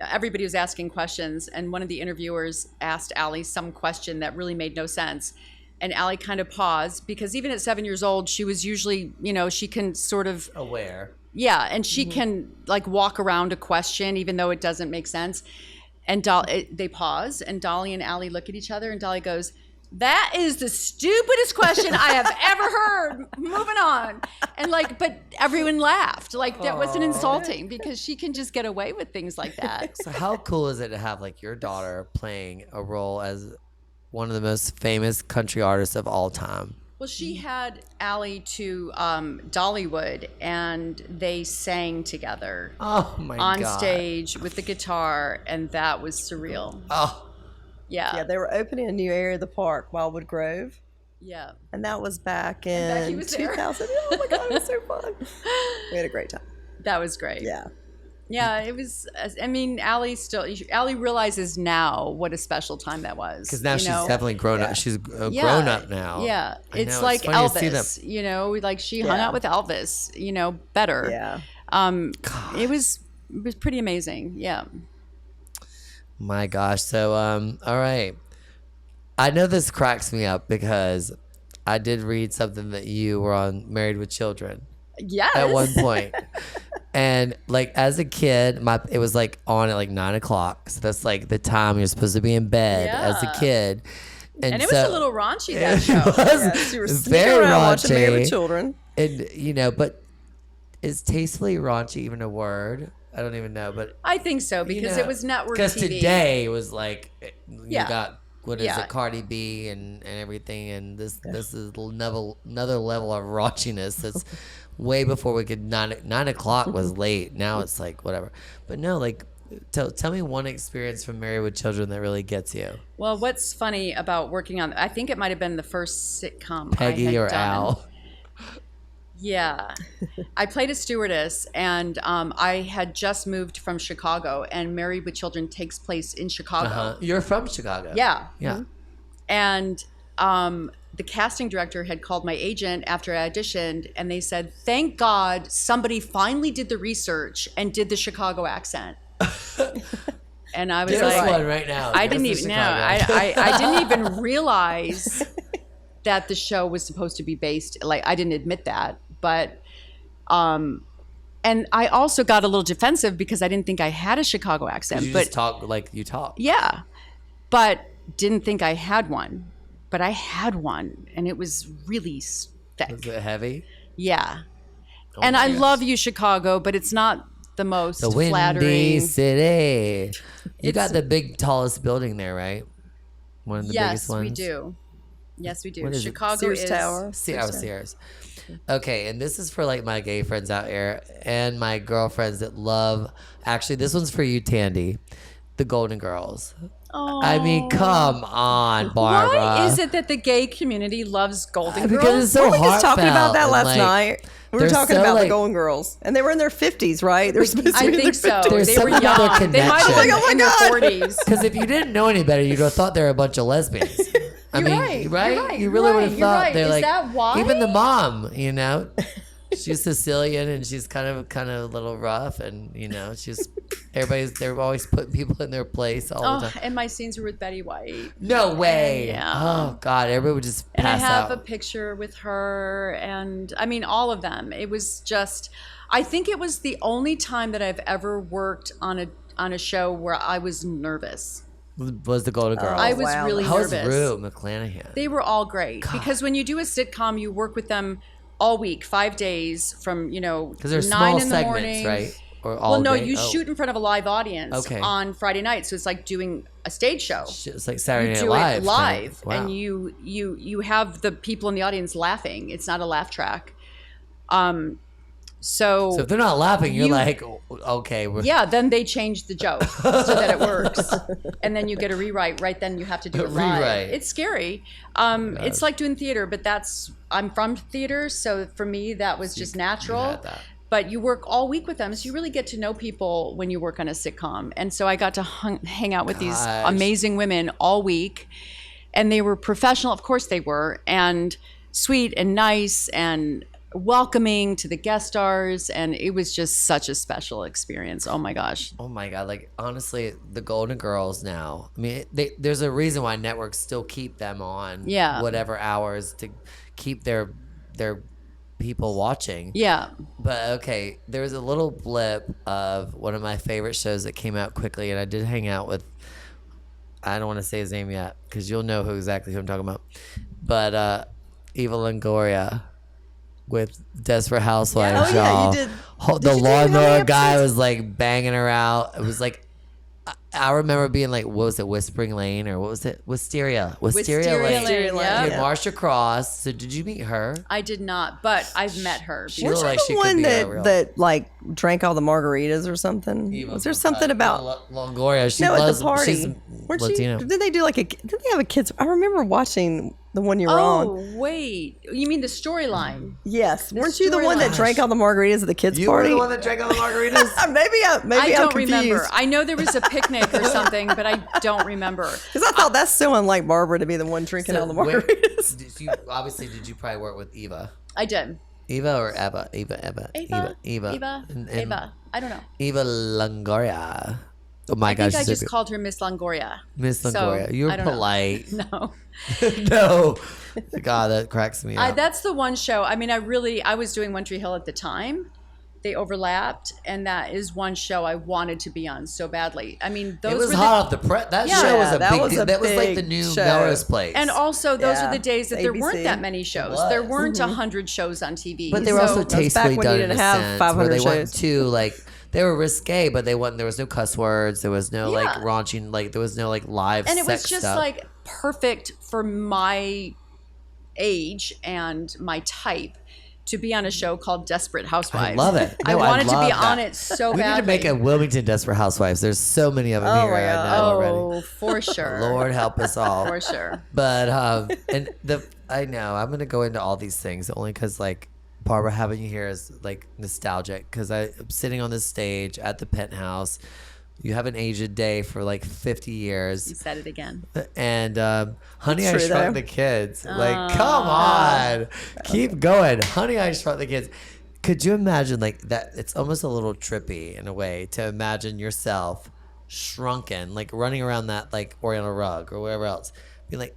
everybody was asking questions, and one of the interviewers asked Allie some question that really made no sense. And Allie kind of paused because even at 7 years old, she was usually, you know, she can sort of, Aware. yeah, and she Mm-hmm. can like walk around a question even though it doesn't make sense. And they pause, and Dolly and Allie look at each other, and Dolly goes, That is the stupidest question I have ever heard. Moving on. And like, but everyone laughed. Like that wasn't insulting because she can just get away with things like that. So how cool is it to have like your daughter playing a role as one of the most famous country artists of all time? Well, she had Allie to Dollywood, and they sang together Oh my on God. stage with the guitar, and that was surreal. Oh, Yeah, they were opening a new area of the park, Wildwood Grove. Yeah. And that was back Becky in was there. 2000. Oh my God, it was so fun. We had a great time. That was great. Yeah. Yeah, it was. I mean, Allie realizes now what a special time that was. because now you she's know? definitely grown up. She's grown up now. Yeah, I it's know, like funny to see them. Elvis. You know, like she hung out with Elvis. You know, better. Yeah. It was pretty amazing. Yeah. My gosh. So, all right. I know this cracks me up because I did read something that you were on Married with Children Yes. at one point. And like as a kid, it was like on at like 9 o'clock. So that's like the time you're supposed to be in bed as a Yeah. kid. And it was a little raunchy, that show. Yes, you were sneaking very around watching Married with raunchy. Children. And you know, but is tastefully raunchy even a word? I don't even know, but I think so because it was network because TV. today it was like you Yeah. got what is Yeah. it, Cardi B and everything, and this is another level of raunchiness that's way before we could 9 o'clock was late. Now it's like whatever, but no, like tell me one experience from Married with Children that really gets you. Well, what's funny about working on? I think it might have been the first sitcom. I Peggy had or done. Al? Yeah, I played a stewardess, and I had just moved from Chicago, and Married with Children takes place in Chicago. You're from Chicago. Yeah, Yeah. and the casting director had called my agent after I auditioned, and they said, "Thank God somebody finally did the research and did the Chicago accent." And I was Give us like, one right now. I Give didn't us the even know. Chicago. I didn't even realize that the show was supposed to be based. Like I didn't admit that, but and I also got a little defensive because I didn't think I had a Chicago accent. You But just talk like you talk. yeah, but didn't think I had one. But I had one, and it was really thick. Was it heavy? Yeah, Oh and my I gosh. love you, Chicago, but it's not the most The Windy flattering. City. You got It's- the big tallest building there, right? One of the biggest Yes, ones. we do. Yes, we do. What is it? Chicago Sears is Tower. Sears. Okay, and this is for like my gay friends out here and my girlfriends that love. Actually, this one's for you, Tandy. The Golden Girls. I mean, come on, Barbara. Why is it that the gay community loves Golden Girls? Because it's so We were just talking about heartfelt that and, last like, night. We were they're talking so, about like- the Golden Girls, and they were in their 50s, right? They were supposed to I be in think their so. 50s. There's They were some other young. They might have connection. been Oh my in their God. 40s. Because if you didn't know any better, you'd have thought they were a bunch of lesbians. I You're mean, right, you're right? right, You you're really would right, have you're thought right. they're Is like that why? even the mom, you know. She's Sicilian and she's kind of a little rough, and you know they're always putting people in their place all the Oh, time. and my scenes were with Betty White. No way! Yeah. Oh God, everybody would just And I pass have out. a picture with her, and I mean, all of them. It was just, I think it was the only time that I've ever worked on a show where I was nervous. Was the Golden Girls? I was wow. really How was nervous. Rue McClanahan? They were all great because when you do a sitcom, you work with them all week, 5 days from, Because there's 9 small in the segments, morning. right? Or all Well, no, day? you Oh. shoot in front of a live audience Okay. on Friday night, so it's like doing a stage show. It's like Saturday You Night do Live. it live, Wow. and you have the people in the audience laughing. It's not a laugh track. So if they're not laughing, you're you- like, okay, yeah, then they change the joke so that it works, and then you get a rewrite. Right then, you have to do it live. Rewrite. It's scary. It's like doing theater, but I'm from theater, so for me that was just natural. had that. But you work all week with them, so you really get to know people when you work on a sitcom. And so I got to hang out with these Gosh. amazing women all week, and they were professional. Of course they were, and sweet and nice and welcoming to the guest stars, and it was just such a special experience. Oh my gosh. Oh my God! Like honestly, the Golden Girls now. I mean, there's a reason why networks still keep them on. Yeah. Whatever hours to keep their people watching. Yeah. But okay, there was a little blip of one of my favorite shows that came out quickly, and I did hang out with. I don't want to say his name yet because you'll know exactly who I'm talking about. But Eva Longoria with Desperate Housewives, Oh, yeah, y'all. you did. The Did you do how many lawnmower guy episodes? was like banging her out. It was like, I remember being like, what was it, Whispering Lane or what was it? Wisteria Lane. Lane, yeah. With Marsha Cross. So did you meet her? I did not, but I've met her. She Weren't looked you like the she could one be a that real- that like drank all the margaritas or something? Eva Was there something about? Longoria? She No, at loves, the party. she's Weren't Latino. you? Did they do like a? Did they have a kids? I remember watching the one you were Oh, on. wait. You mean the storyline? Yes, weren't you the one that storyline. drank all the margaritas at the kids' You party? were the one that drank all the margaritas? maybe I I'm don't confused. remember. I know there was a picnic or something, but I don't remember. Because I thought that's so unlike Barbara to be the one drinking all the where- margaritas. did you probably work with Eva? I did. Eva or Eva? Eva. Eva. And Eva. I don't know. Eva Longoria. Oh my I gosh. think I she's so just good. called her Miss Longoria. Miss So, Longoria. You were I don't know. polite. No. No. God, that cracks me up. That's the one show. I mean, I was doing One Tree Hill at the time. They overlapped, and that is one show I wanted to be on so badly. I mean, those It was were hot off the press. That Yeah. show was a that big was deal. a That was like big the new show. Melrose Place. and also those Yeah, are the days that there ABC. weren't that many shows. was. There weren't 100 shows on TV. But they were So- also That was back tastefully when you done in didn't a have sense 500 where they weren't shows. too like they were risque, but they wasn't. There was no cuss words. There was no like Yeah. raunching. Like there was no like live. and it was sex just stuff. like perfect for my age and my type to be on a show called Desperate Housewives. I love it. I No, wanted to love be that. on it so we badly. need to make a Wilmington Desperate Housewives. There's so many of them Oh here. my I God. know oh, already. for sure. Lord help us all. For sure. But and I know I'm gonna go into all these things only because like Barbara, having you here is like nostalgic because I'm sitting on this stage at the Penthouse. You haven't aged a day for like 50 You years, said it again. and Honey, I True, Shrunk though. the Kids. Like, come on, keep going. Honey, I Shrunk the Kids. Could you imagine like that? It's almost a little trippy in a way to imagine yourself shrunken, like running around that like Oriental rug or wherever else, being like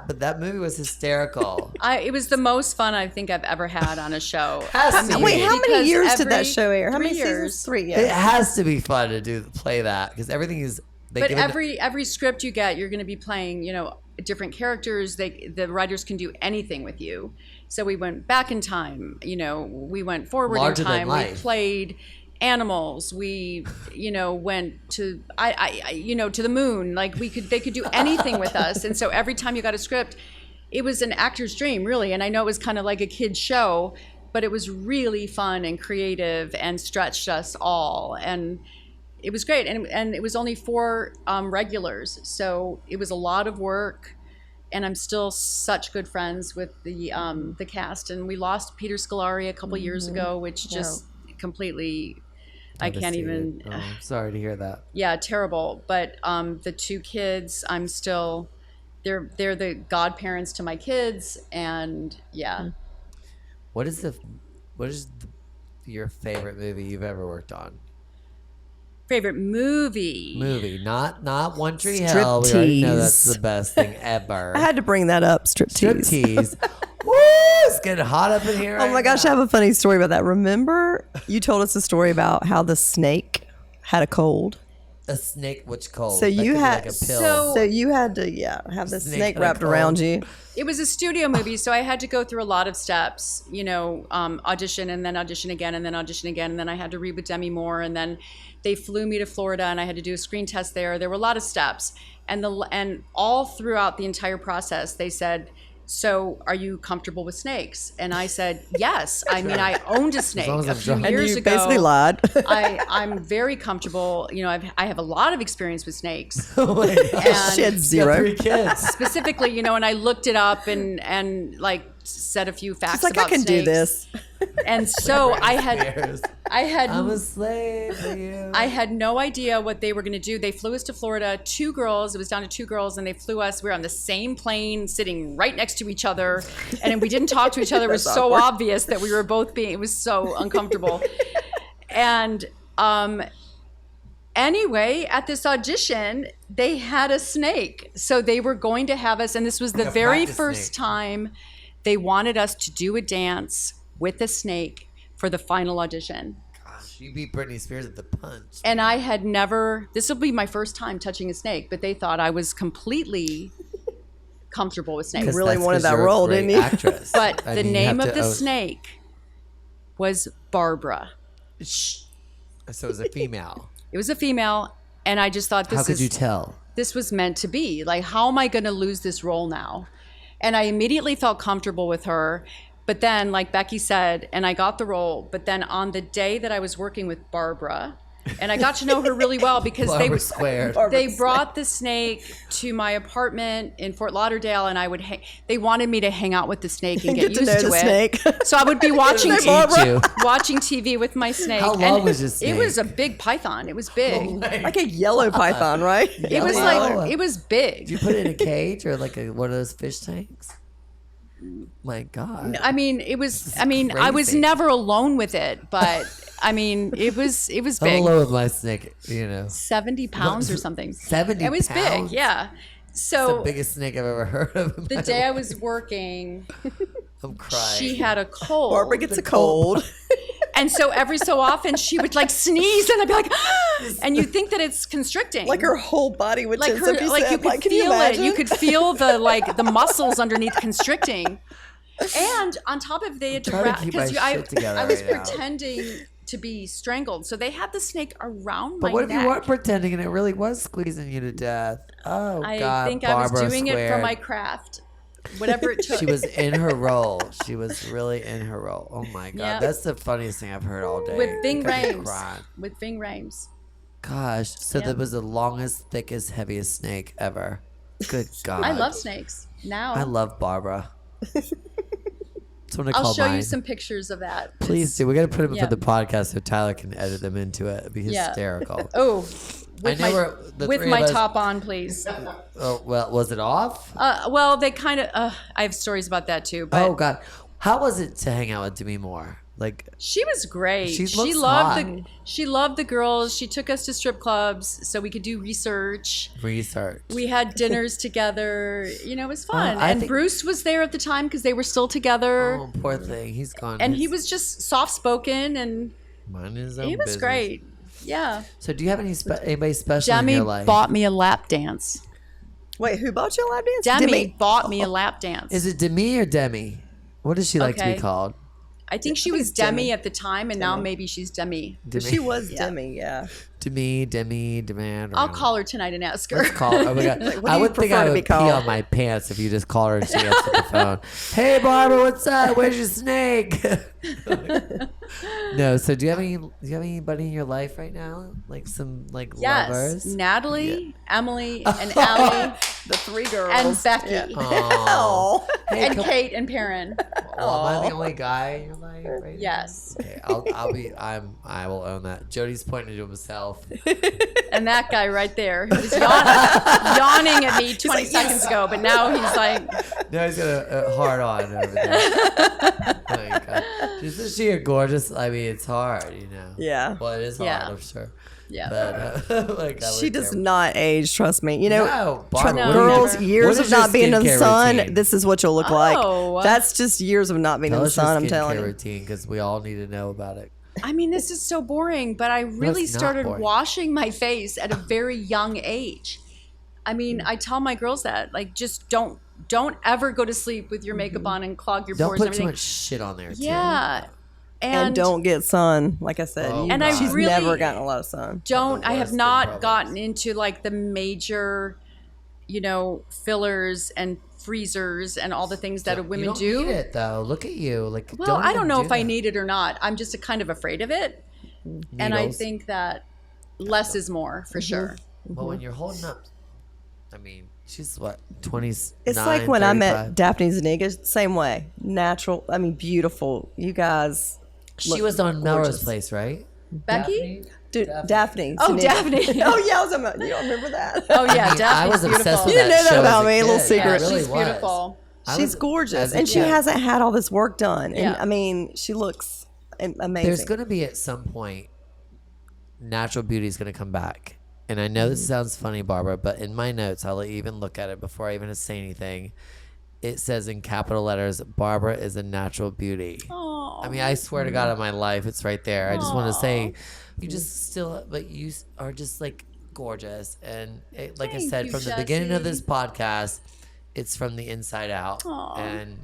but that movie was hysterical. It was the most fun I think I've ever had on a show. Has to be. Wait, how many Because years did that every show air? How 3 many years. seasons? 3. It Yeah. has to be fun to play that because everything is. They But give it- every script you get, you're going to be playing, different characters. The writers can do anything with you. So we went back in time. We went forward Larger in than time. life. We played animals. We, went to to the moon. Like they could do anything with us. And so every time you got a script, it was an actor's dream, really. And I know it was kind of like a kid's show, but it was really fun and creative and stretched us all. And it was great. And it was only 4 regulars. So it was a lot of work. And I'm still such good friends with the cast. And we lost Peter Scolari a couple years ago, which just completely, I can't even. Oh, I'm sorry to hear that. Yeah, terrible. But the 2 kids, I'm still. They're the godparents to my kids, and yeah. What is your favorite movie you've ever worked on? Favorite movie? Not One Tree Hill. We already know that's the best thing ever. I had to bring that up. Striptease. Striptease. Woo! It's getting hot up in here. Oh right my gosh, I now. have a funny story about that. Remember, you told us a story about how the snake had a cold. A snake, which cold? So That you could be had like a pill. so you had to have the Snake snake had a wrapped cold. around you. It was a studio movie, so I had to go through a lot of steps, audition and then audition again and then audition again. And then I had to read with Demi Moore, and then they flew me to Florida and I had to do a screen test there. There were a lot of steps. And all throughout the entire process, they said, "So are you comfortable with snakes?" And I said, "Yes." I mean, I owned a snake long as a I'm few drunk. And years you ago. basically lied. I'm very comfortable. I have a lot of experience with snakes. Oh my gosh. She had Got 0. 3 kids. Specifically, and I looked it up and like said a few facts It's like, about I can do snakes. this. And so I Spears. I'm a slave for you. I had no idea what they were going to do. They flew us to Florida, 2 girls. It was down to 2 girls, and they flew us. We were on the same plane, sitting right next to each other, and we didn't talk to each other. It was That's so awkward. obvious that we were both it was so uncomfortable. And anyway, at this audition, they had a snake. So they were going to have us, and this was the Like a very practice first snake. time they wanted us to do a dance with a snake for the final audition. She beat Britney Spears at the punch. And I had never, this will be my first time touching a snake, but they thought I was completely comfortable with snakes. You really wanted that role, didn't you? Actress. But I the mean, you name have of to the own- snake was Barbara. So it was a female. It was a female, and I just thought How could you tell? this was meant to be. Like, how am I going to lose this role now? And I immediately felt comfortable with her. But then, like Becky said, and I got the role, but then on the day that I was working with Barbara, and I got to know her really well because Barbara squared. they brought the snake to my apartment in Fort Lauderdale, and I would they wanted me to hang out with the snake and get to used know to the it. snake. So I would be watching Eat you. watching TV with my snake. How long was this It was a snake? big python. It was big. Like a yellow python, right? It was like it was big. Did you put it in a cage or like one of those fish tanks? My God. I mean, it was. I mean, I was crazy. never alone with it, but I mean, it was I'm big. alone with my snake, you know. 70 pounds or something. 70 It was pounds? big, yeah. It's So the biggest snake I've ever heard of. in the my day I life. was working, I'm crying. she had a cold. Barbara gets a cold. And so every so often she would like sneeze and I'd be like, and you think that it's constricting. Like her whole body would like tense her, up. like you could can you feel it. imagine? You could feel the like the muscles underneath constricting. And on top of it, they had to trying to wrap keep my because shit together I was right now. pretending to be strangled. So they had the snake around But my what if neck. you weren't pretending and it really was squeezing you to death? Oh, I God. think Barbara I was doing it for squared. my craft. Whatever it took. She was in her role. She was really in her role. Oh, my God. Yep. That's the funniest thing I've heard all day. with Ving Like, I'm Rhames. crying. With Ving Rhames. Gosh. So Yeah. that was the longest, thickest, heaviest snake ever. Good God. I love snakes. Now I love Barbara. That's what I I'll call show mine. you some pictures of that. Please do. We're going to put them yeah. for the podcast so Tyler can edit them into it. It'd be Yeah. hysterical. Oh, I know we're- the with three my of us- top on, please. Oh, well, was it off? Well, they kind of. I have stories about that too. But Oh, God. How was it to hang out with Demi Moore? Like, she was great. She She looks loved hot. she loved the girls. She took us to strip clubs so we could do research. research. We had dinners together. You know, it was fun. I and think- Bruce was there at the time because they were still together. Oh, poor thing. He's gone. And he His- was just soft spoken, and minding his own he was business. great. Yeah. So, do you have anybody special in Demi your life? bought me a lap dance. Wait, who bought you a lap dance? Demi bought me a lap dance. Is it Demi or Demi? What does she like to Okay. be called? I think she was Demi at the time, and now maybe she's Demi. Demi. She was Demi, yeah. Demi. I'll call her tonight and ask her. Let's call her. Oh my God. what do I you would think prefer I to would be pee called? on my pants if you just called her and she answered the phone. Hey, Barbara, what's up? Where's your snake? No. So, do you have anybody in your life right now? Like some Yes, lovers? Natalie, Emily, and Allie, The three girls. and Becky, Yeah. Oh. Hey, and Kate, and Perrin. well, am I the only guy in your life right now? Yes, Okay, I will own that. Jody's pointing to himself. and that guy right there who was yawning at me 20 seconds ago, but now he's like, Now he's got a hard on over there. Oh my God. Isn't she a gorgeous? I mean, it's hard, you know. Yeah. Well, it is hard, Yeah. I'm sure. yeah. But like, She does not age, trust me. You know, No, Barbara, No, what do you- girls, never. years what of is your not being in the skincare sun, routine? this is what you'll look Oh. like. That's just years of not being Tell in the us your sun, I'm telling skincare you. routine because we all need to know about it. I mean, this is so boring, but I really it's not started boring. washing my face at a very young age. I mean, I tell my girls that, like, just don't ever go to sleep with your makeup on and clog your Don't pores put and too everything. much shit on there, too. Yeah. And don't get sun, like I said. Oh, And I she's really never gotten a lot of sun. don't. I have worst not problems. gotten into like the major, fillers and freezers and all the things that You women don't do. need it, though. Look at you. Like, Well, I don't even know do if I that. need it or not. I'm just kind of afraid of it. And I Needles. think that less is more for sure. Well, when you're holding up, I mean, she's what, 29, It's like when I met 35? Daphne Zuniga, same way. Natural, I mean, beautiful. You guys. She look was on Melrose gorgeous. Place, right? Becky? Dude, Daphne. Oh, Zuniga. Daphne. Oh, yeah, I was about, you don't remember that? Oh yeah, I mean, I Daphne's was beautiful. obsessed with You didn't know that show as about a me, a little kid. secret. Yeah, It really she's was. beautiful. I She's was- gorgeous. as a And she kid. hasn't had all this work done. And Yeah. I mean, she looks amazing. There's going to be at some point, natural beauty is going to come back. And I know this sounds funny, Barbara, but in my notes, I'll even look at it before I even say anything. It says in capital letters, Barbara is a natural beauty. Aw. I mean, I swear to God on my life, it's right there. I just want to say, but you are just like gorgeous. And like I Thank said, you, from the beginning of Jessie. this podcast, it's from the inside out. And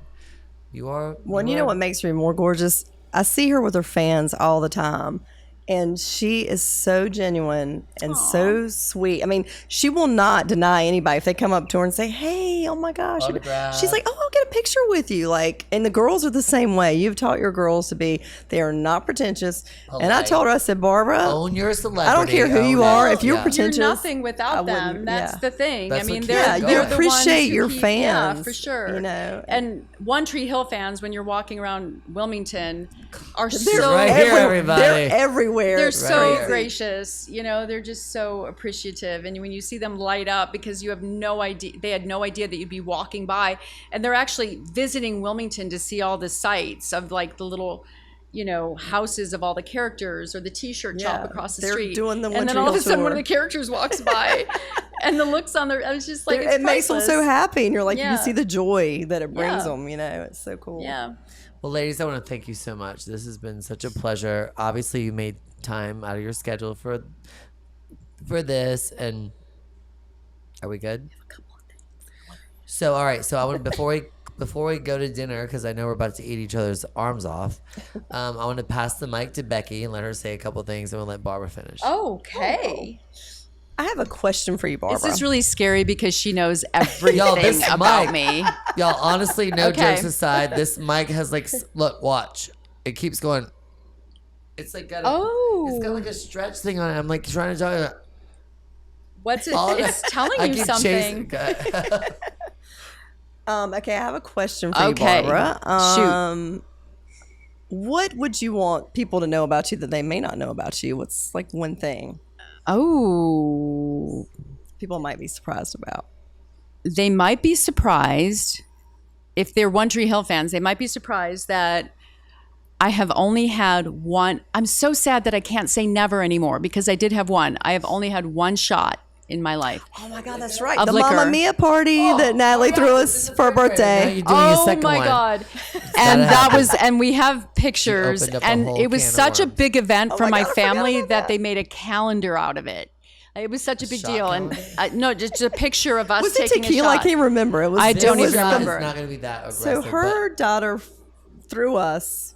you are. Well, you know what makes her more gorgeous? I see her with her fans all the time. And she is so genuine and so sweet. I mean, she will not deny anybody if they come up to her and say, "Hey, oh my gosh." Autograph. She's like, "Oh, I'll get a picture with you." Like, and the girls are the same way. You've taught your girls to be, they are not pretentious. And I told her, I said, "Barbara, own your celebrity. I don't care who you are. If you're Yeah. pretentious, You're nothing I without wouldn't- them. That's yeah. the thing. That's I mean, what they're, keeps you they're the appreciate ones who your keep- fans, Yeah, for sure. you know. And One Tree Hill fans, when you're walking around Wilmington, are They're so right here, everybody. They're everywhere. They're so here. gracious, you know, they're just so appreciative. And when you see them light up because you have no idea, they had no idea that you'd be walking by, and they're actually visiting Wilmington to see all the sights of like the little, you know, houses of all the characters or the t-shirt shop Yeah, across the they're street. doing the and One then Tree all of a Hill sudden one of tour. the characters walks by and the looks on their, I was just like, it's it makes them so priceless. happy, and you're like, Yeah. you see the joy that it brings Yeah. them. You know, it's so cool. Yeah. Well, ladies, I want to thank you so much. This has been such a pleasure. Obviously, you made time out of your schedule for this. And are we good? So, all right. So, I want before we go to dinner, because I know we're about to eat each other's arms off. I want to pass the mic to Becky and let her say a couple things, and we'll let Barbara finish. Okay. I have a question for you, Barbara. This is really scary because she knows everything this about mic- me. Y'all, honestly, no Okay. jokes aside, this mic has like, look, watch. It keeps going. It's like got it's got like a stretch thing on it. I'm like trying to tell you. What's it? All It's telling I you keep something. chasing- Okay, I have a question for Okay. you, Barbara. Shoot. What would you want people to know about you that they may not know about you? What's like one thing Oh, people might be surprised about? they might be surprised if they're One Tree Hill fans. They might be surprised that I have only had one. I'm so sad that I can't say never anymore because I did have one. I have only had one shot in my life. Oh my God, that's right. Of The liquor. Mamma Mia party that Natalie threw us for her Now birthday. you're doing a Oh second my one. God. And that happen. was, and we have pictures, opened up a and whole it was can of such a worms. big event for my my God, I forgot family about that that. they made a calendar out of it. It was such a big shot deal. And calendar? no, just a picture of us Was it taking tequila? a I shot. can't remember. It was. I it don't was even Shot remember. is not going to be that So aggressive. her daughter threw us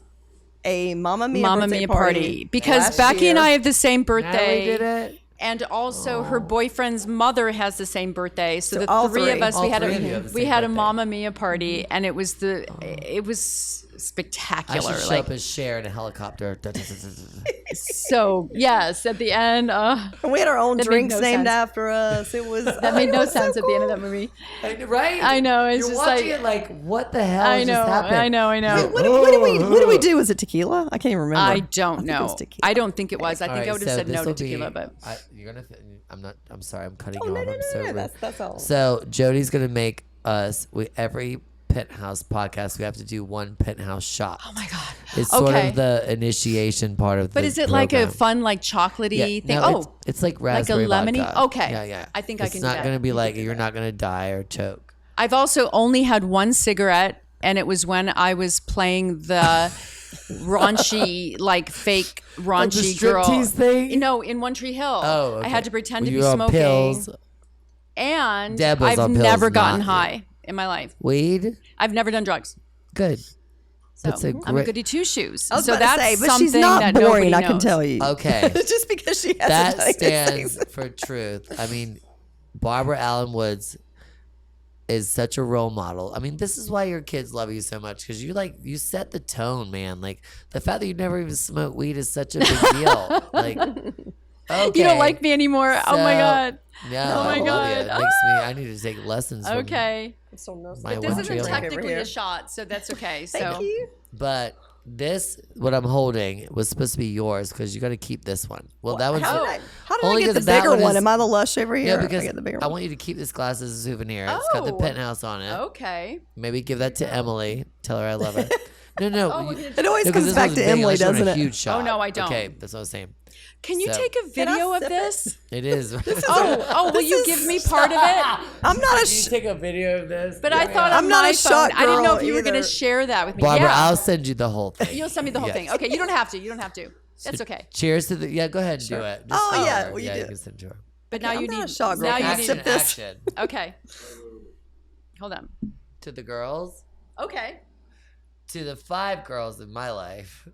a Mamma Mia Mamma birthday Mia party. Because last Becky and year. I have the same but birthday. Natalie did it. And also, her boyfriend's mother has the same birthday. So the all three of three. us, All we had three of you have the we same had a birthday. Mamma Mia party, and it was it was I spectacular. should show Like up as Cher in a helicopter. so, yes. At the end, And we had our own That made drinks no named sense. after us. It was that made no sense at the end of that movie. Right? I know, it's You're just watching like- it like, what the hell I just know, happened? I know. What did we do? Was it tequila? I can't even remember. I don't think it know. was tequila. I don't think it was. I All think I right, would have so said no to this'll be- tequila, but you're gonna. I'm sorry. I'm cutting Oh, you no, off. no, I'm no, so no, rude. that's all. So Jody's gonna make us. Every penthouse podcast, we have to do one penthouse shot. oh my God. It's sort Okay. of the initiation part of But the is it like a program. fun, like chocolatey thing? No, Oh, it's like like a raspberry lemony? vodka. Okay. Yeah. I think I it's can do not that. gonna be You like can do you're not gonna die or choke. I've also only had one cigarette, and it was when I was playing the raunchy, like fake raunchy girl. striptease thing? No, in One Tree Hill. Oh, okay. I had to pretend to You be were on smoking. pills, And Deb was I've on pills, never gotten not- high in my life. weed. I've never done drugs. Good. So That's a I'm a great- goody two shoes. I was So about to that's say, but something she's not that boring. nobody I can knows. tell you. Okay. Just because she has That stands for truth. I mean, Barbara Alyn Woods is such a role model. I mean, this is why your kids love you so much, because you set the tone, man. Like the fact that you never even smoked weed is such a big deal. Like, okay, You don't like me anymore. Oh my So- God. Yeah, Oh my I love you. God. It makes me. I need to take lessons. from Okay. my This One isn't Tree Hill. technically a shot, so that's okay. So Thank you. But this, what I'm holding, was supposed to be yours because you got to keep this one. Well, that one's How did I only get the 'cause that bigger one one? is- Am I the lush over here? yeah, I because get the bigger I one. want you to keep this glass as a souvenir. It's got the Oh. penthouse on it. okay. Maybe give that to Emily. Tell her I love her. No. It always No, 'cause comes this back was to big. Emily, Unless you want doesn't a it? huge shot. Oh, no, I don't. Okay, that's what I was saying. Can you So- take a video of sip this? It is. Will you give me part of it? I'm not a Can you take a video of this? But I thought I'm on not a my shot phone, I didn't know if girl you were going to either. share that with me. Barbara, yeah. I'll send you the whole thing. You'll send me the whole Yes. thing. Okay, you don't have to. You don't have to. That's okay. Cheers to the. Yeah, go ahead and do it. Just Oh, tell yeah, her. well, you yeah, do you it. can send it to her. But now I'm you not need. a shot girl. Now Can you I need. sip this? Action. Okay. Hold on. To the girls. Okay. To the 5 girls in my life.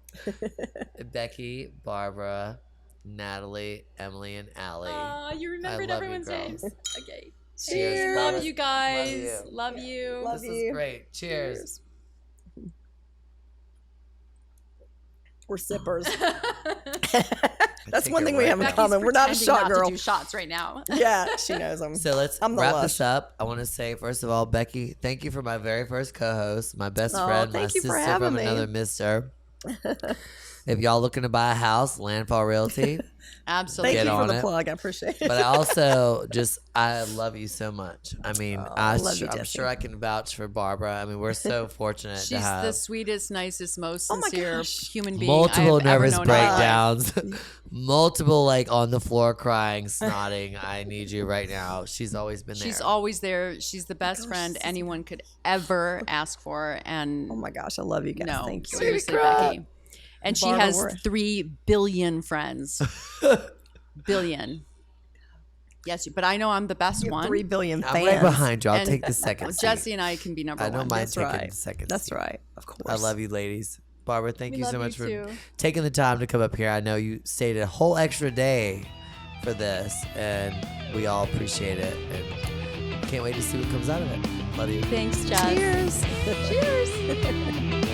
Becky, Barbara, Natalie, Emily, and Allie. You remembered love you, everyone's girls. names. Okay. Cheers. Love you guys. Love you. Love you. Love This you. is great. Cheers. We're sippers. That's Take one it thing we right have in back. common. We're not a Pretending shot not girl. to do shots right now. Yeah, she knows I'm. So let's I'm the wrap lush. this up. I want to say, first of all, Becky, thank you for my very first co-host, my best Oh, friend, my thank you for sister having from me. another mister. If y'all looking to buy a house, Landfall Realty. Absolutely. Thank Get you for on the it. plug. I appreciate it. But I also I love you so much. I mean, I love you, I'm Jesse. sure I can vouch for Barbara. I mean, we're so fortunate to She's have the sweetest, nicest, most Oh my sincere gosh. human being multiple I've ever nervous known in my life. breakdowns, multiple like on the floor crying, snotting. I need you right now. She's always been there. She's always there. She's the best friend anyone could ever ask for. And Oh my gosh, I love you guys. no, Thank you. seriously, Becky. And she Barbara, has we're- 3 billion friends. Billion. Yes, but I know I'm the best You have one. 3 billion I'm fans. right behind you. I'll And take the second seat. Jesse and I can be number I one. don't mind That's taking right. the second That's seat. right. Of course. I love you, ladies. Barbara, thank We you so love much you for too. taking the time to come up here. I know you stayed a whole extra day for this, and we all appreciate it. And can't wait to see what comes out of it. Love you. Thanks, Jess. Cheers. Cheers.